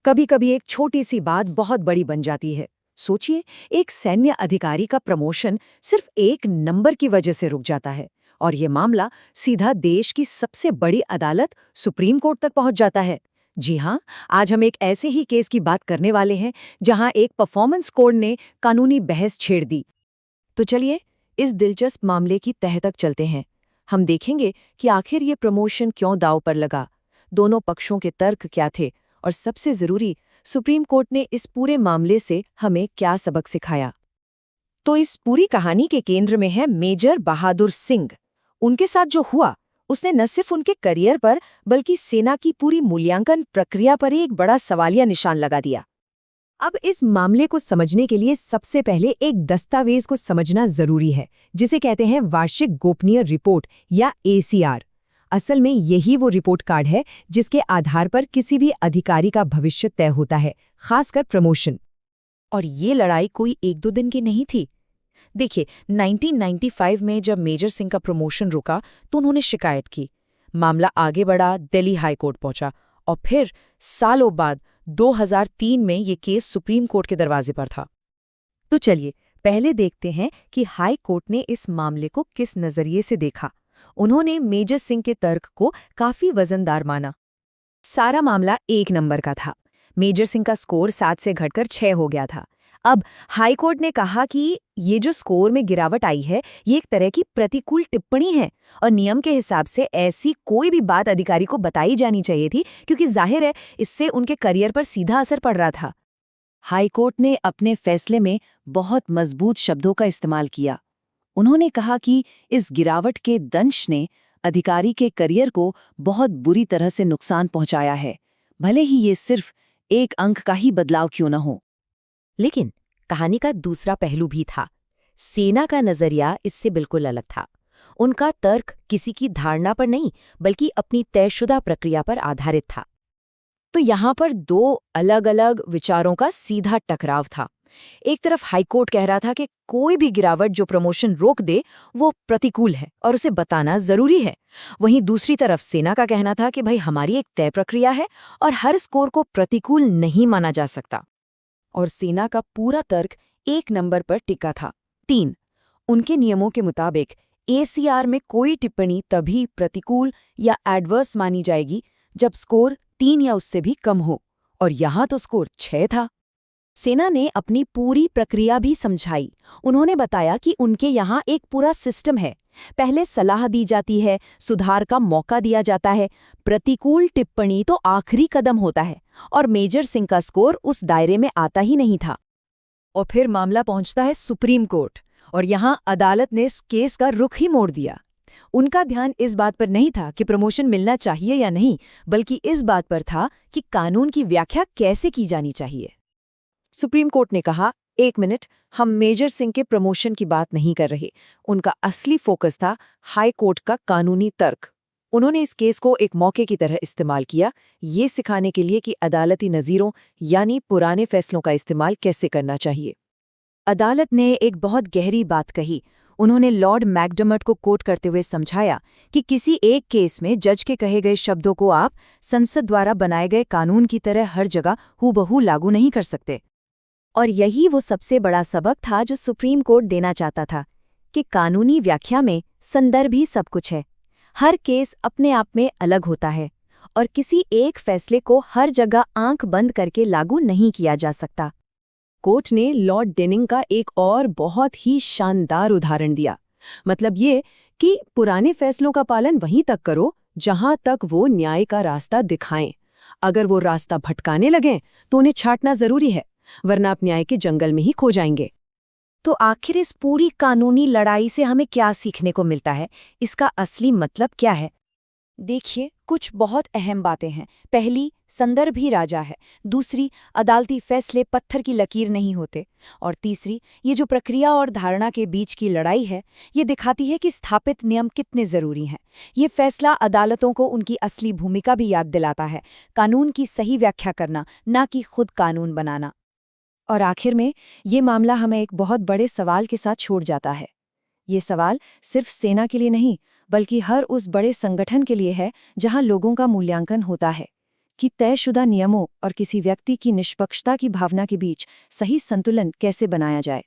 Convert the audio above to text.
कभी कभी एक छोटी सी बात बहुत बड़ी बन जाती है। सोचिए, एक सैन्य अधिकारी का प्रमोशन सिर्फ एक नंबर की वजह से रुक जाता है, और ये मामला सीधा देश की सबसे बड़ी अदालत सुप्रीम कोर्ट तक पहुंच जाता है। जी हाँ, आज हम एक ऐसे ही केस की बात करने वाले हैं जहां एक परफॉर्मेंस कोड ने कानूनी बहस छेड़ दी। तो चलिए, इस दिलचस्प मामले की तह तक चलते हैं। हम देखेंगे कि आखिर ये प्रमोशन क्यों दांव पर लगा, दोनों पक्षों के तर्क क्या थे, और सबसे जरूरी, सुप्रीम कोर्ट ने इस पूरे मामले से हमें क्या सबक सिखाया। तो इस पूरी कहानी के केंद्र में है मेजर बहादुर सिंह। उनके साथ जो हुआ, उसने न सिर्फ उनके करियर पर बल्कि सेना की पूरी मूल्यांकन प्रक्रिया पर ही एक बड़ा सवालिया निशान लगा दिया। अब इस मामले को समझने के लिए सबसे पहले एक दस्तावेज को समझना जरूरी है, जिसे कहते हैं वार्षिक गोपनीय रिपोर्ट या ACR। असल में यही वो रिपोर्ट कार्ड है जिसके आधार पर किसी भी अधिकारी का भविष्य तय होता है, खासकर प्रमोशन। और ये लड़ाई कोई एक दो दिन की नहीं थी। देखिए, 1995 में जब मेजर सिंह का प्रमोशन रुका तो उन्होंने शिकायत की। मामला आगे बढ़ा, दिल्ली हाई कोर्ट पहुंचा, और फिर सालों बाद 2003 में ये केस सुप्रीम कोर्ट के दरवाजे पर था। तो चलिए, पहले देखते हैं कि हाई कोर्ट ने इस मामले को किस नजरिए से देखा। उन्होंने मेजर सिंह के तर्क को काफी वजनदार माना। सारा मामला एक नंबर का था। मेजर सिंह का स्कोर 7 से घटकर 6 हो गया था। अब हाई कोर्ट ने कहा कि ये जो स्कोर में गिरावट आई है, ये एक तरह की प्रतिकूल टिप्पणी है, और नियम के हिसाब से ऐसी कोई भी बात अधिकारी को बताई जानी चाहिए थी, क्योंकि जाहिर है इससे उनके करियर पर सीधा असर पड़ रहा था। हाई कोर्ट ने अपने फैसले में बहुत मजबूत शब्दों का इस्तेमाल किया। उन्होंने कहा कि इस गिरावट के दंश ने अधिकारी के करियर को बहुत बुरी तरह से नुकसान पहुंचाया है, भले ही ये सिर्फ एक अंक का ही बदलाव क्यों न हो। लेकिन कहानी का दूसरा पहलू भी था। सेना का नजरिया इससे बिल्कुल अलग था। उनका तर्क किसी की धारणा पर नहीं, बल्कि अपनी तयशुदा प्रक्रिया पर आधारित था। तो यहाँ पर दो अलग अलग विचारों का सीधा टकराव था। एक तरफ हाईकोर्ट कह रहा था कि कोई भी गिरावट जो प्रमोशन रोक दे वो प्रतिकूल है और उसे बताना जरूरी है। वहीं दूसरी तरफ सेना का कहना था कि भाई, हमारी एक तय प्रक्रिया है और हर स्कोर को प्रतिकूल नहीं माना जा सकता। और सेना का पूरा तर्क एक नंबर पर टिका था, 3। उनके नियमों के मुताबिक ACR में कोई टिप्पणी तभी प्रतिकूल या एडवर्स मानी जाएगी जब स्कोर 3 या उससे भी कम हो, और यहाँ तो स्कोर 6 था। सेना ने अपनी पूरी प्रक्रिया भी समझाई। उन्होंने बताया कि उनके यहाँ एक पूरा सिस्टम है। पहले सलाह दी जाती है, सुधार का मौका दिया जाता है, प्रतिकूल टिप्पणी तो आखिरी कदम होता है, और मेजर सिंह का स्कोर उस दायरे में आता ही नहीं था। और फिर मामला पहुंचता है सुप्रीम कोर्ट, और यहाँ अदालत ने इस केस का रुख ही मोड़ दिया। उनका ध्यान इस बात पर नहीं था कि प्रमोशन मिलना चाहिए या नहीं, बल्कि इस बात पर था कि कानून की व्याख्या कैसे की जानी चाहिए। सुप्रीम कोर्ट ने कहा, एक मिनट, हम मेजर सिंह के प्रमोशन की बात नहीं कर रहे। उनका असली फोकस था हाई कोर्ट का कानूनी तर्क। उन्होंने इस केस को एक मौके की तरह इस्तेमाल किया, ये सिखाने के लिए कि अदालती नज़ीरों यानी पुराने फैसलों का इस्तेमाल कैसे करना चाहिए। अदालत ने एक बहुत गहरी बात कही। उन्होंने लॉर्ड मैकडर्मट को कोट करते हुए समझाया कि किसी एक केस में जज के कहे गए शब्दों को आप संसद द्वारा बनाए गए कानून की तरह हर जगह हूबहू लागू नहीं कर सकते। और यही वो सबसे बड़ा सबक था जो सुप्रीम कोर्ट देना चाहता था, कि कानूनी व्याख्या में संदर्भ ही सब कुछ है। हर केस अपने आप में अलग होता है, और किसी एक फैसले को हर जगह आंख बंद करके लागू नहीं किया जा सकता। कोर्ट ने लॉर्ड डेनिंग का एक और बहुत ही शानदार उदाहरण दिया। मतलब ये कि पुराने फैसलों का पालन वहीं तक करो जहां तक वो न्याय का रास्ता दिखाएं। अगर वो रास्ता भटकाने लगें तो उन्हें छांटना जरूरी है, वरना आप न्याय के जंगल में ही खो जाएंगे। तो आखिर इस पूरी कानूनी लड़ाई से हमें क्या सीखने को मिलता है? इसका असली मतलब क्या है? देखिए, कुछ बहुत अहम बातें हैं। पहली, संदर्भ ही राजा है। दूसरी, अदालती फैसले पत्थर की लकीर नहीं होते। और तीसरी, ये जो प्रक्रिया और धारणा के बीच की लड़ाई है, ये दिखाती है कि स्थापित नियम कितने जरूरी हैं। ये फैसला अदालतों को उनकी असली भूमिका भी याद दिलाता है, कानून की सही व्याख्या करना, ना कि खुद कानून बनाना। और आखिर में ये मामला हमें एक बहुत बड़े सवाल के साथ छोड़ जाता है। ये सवाल सिर्फ सेना के लिए नहीं, बल्कि हर उस बड़े संगठन के लिए है जहां लोगों का मूल्यांकन होता है। कि तयशुदा नियमों और किसी व्यक्ति की निष्पक्षता की भावना के बीच सही संतुलन कैसे बनाया जाए।